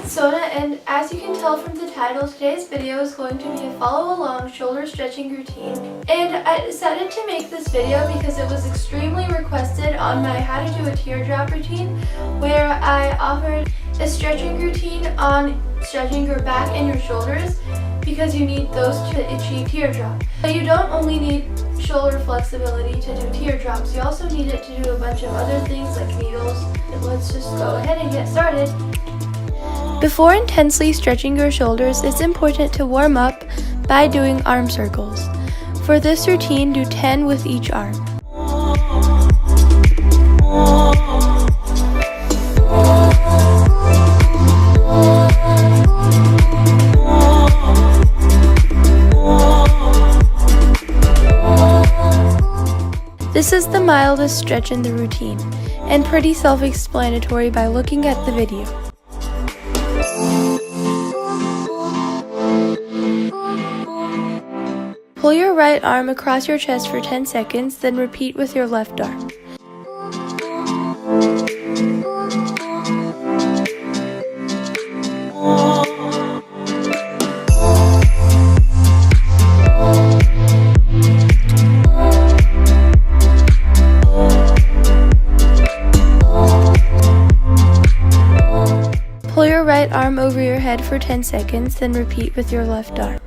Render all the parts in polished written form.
it's Sona, and as you can tell from the title, today's video is going to be a follow-along shoulder stretching routine. And I decided to make this video because it was extremely requested on my How to Do a Teardrop routine, where I offered a stretching routine on stretching your back and your shoulders because you need those to achieve teardrop. But you don't only need shoulder flexibility to do teardrops, you also need it to do a bunch of other things like needles. And let's just go ahead and get started. Before intensely stretching your shoulders, it's important to warm up by doing arm circles. For this routine, do 10 with each arm. This is the mildest stretch in the routine, and pretty self-explanatory by looking at the video. Pull your right arm across your chest for 10 seconds, then repeat with your left arm. Pull your right arm over your head for 10 seconds, then repeat with your left arm.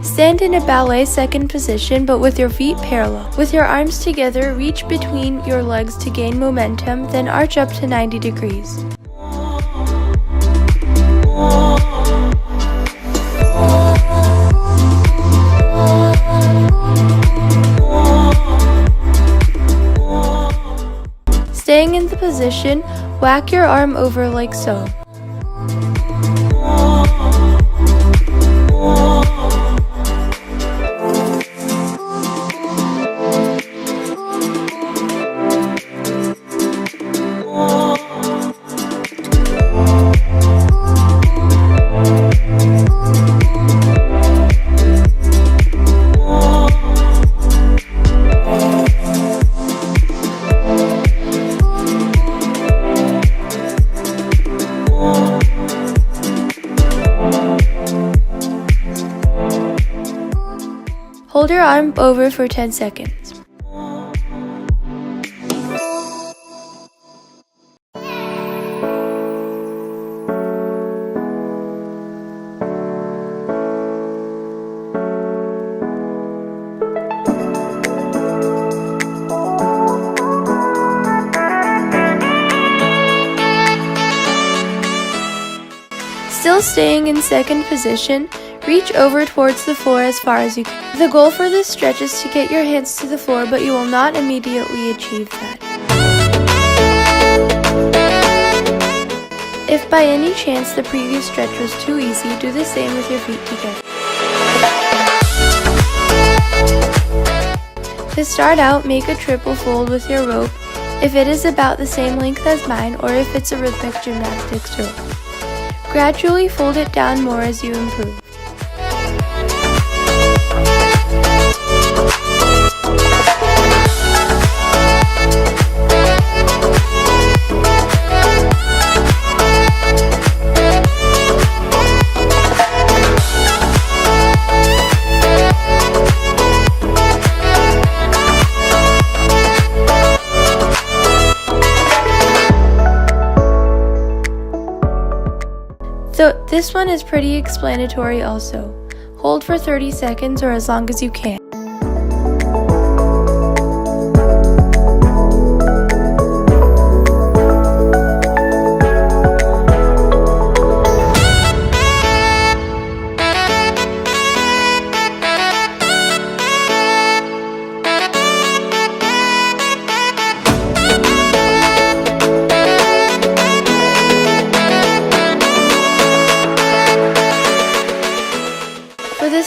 Stand in a ballet second position, but with your feet parallel. With your arms together, reach between your legs to gain momentum, then arch up to 90 degrees. Staying in the position, whack your arm over like so. Hold your arm over for 10 seconds. Still staying in second position, reach over towards the floor as far as you can. The goal for this stretch is to get your hands to the floor, but you will not immediately achieve that. If by any chance the previous stretch was too easy, do the same with your feet together. To start out, make a triple fold with your rope if it is about the same length as mine, or if it's a rhythmic gymnastics rope. Gradually fold it down more as you improve. So this one is pretty explanatory also. Hold for 30 seconds or as long as you can.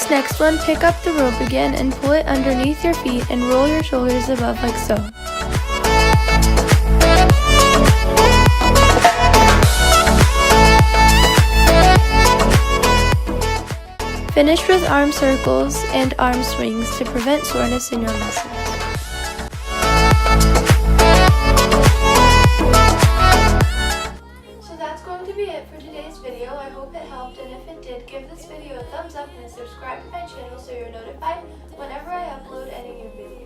this next one, pick up the rope again and pull it underneath your feet and roll your shoulders above like so. Finish with arm circles and arm swings to prevent soreness in your muscles. So that's going to be it for today's video. I hope it helped, and if it did, give this video a thumbs up and subscribe to my channel so you're notified whenever I upload any new videos.